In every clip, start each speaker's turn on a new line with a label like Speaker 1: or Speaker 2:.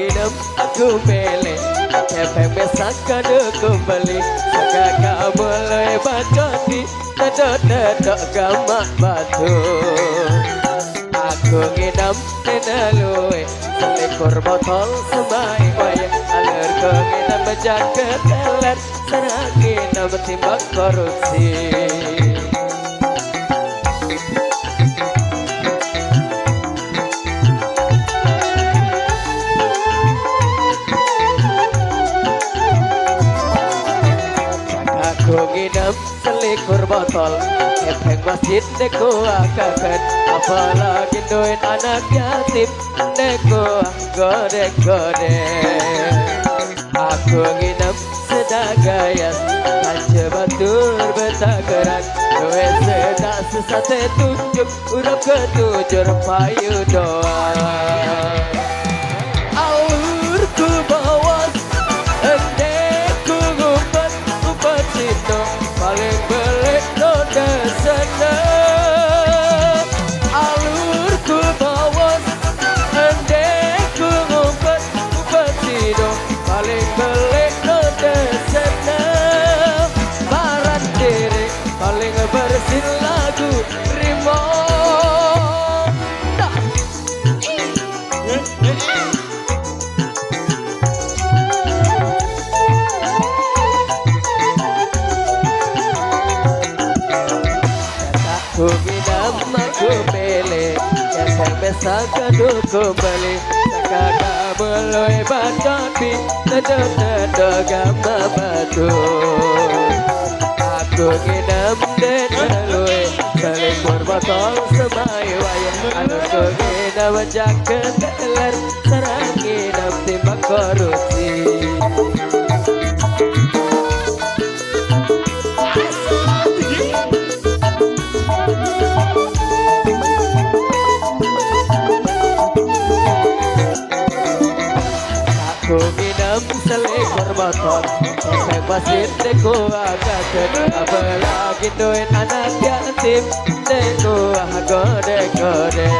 Speaker 1: nginep aku milih Kepeng besak kado kembali Saka mulai bacoti Dedok-dedok gamak batu Aku nginep nenalui Selikur botol semai wayang Alur ku nginep menjaga teler Serang nginep timbang korupsi Aku nginep selikur botol Kepeng masjid deku akakan Apalagi duit anak yatim Deku godek-godek Aku nginep sedagayas Kaca batur betageran Duit sedak sesate tunjuk Urap ketujur payu doang Alurku bawas Endeku ngumpet Ngumpet situ Paling belik noda sana Alurku bawas Endeku ngumpet Ngumpet situ Paling belik noda sana Barat diri Paling bersin lagu Rimo Aku nginep aku pilih Kepeng besak kado kembali Saka mulai bacoti Dedok-dedok gamak batu Aku nginep nenalui Selikur botol semai wayang Anu ku nginep menjaga teler Serang nginep timbang korupsi Aku nginep selikur botol Kepeng masjid deku akakan Apalagi duit anak yatim Deku godek-godek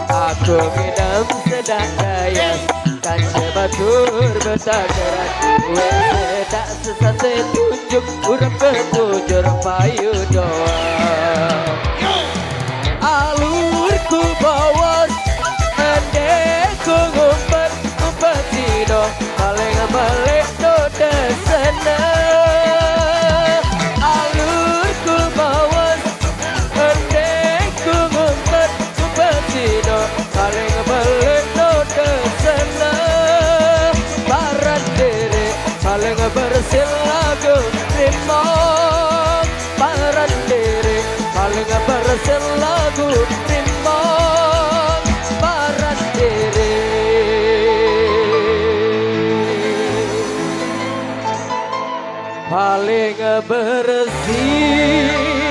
Speaker 1: Aku nginep sedagayas Kaca batur betageran Duit sedak sesate tunjuk Urap ketujur payu doang Alurku bawas Endeku ngumpet Ngumpet sido Paling balik noda sana Alurku bawas Endeku ngumpet Ngumpet sido Paling balik noda sana Barat diri Paling bersin lagu Rimong Barat diri Paling bersin lagu Rimong Barat diri Paling bersih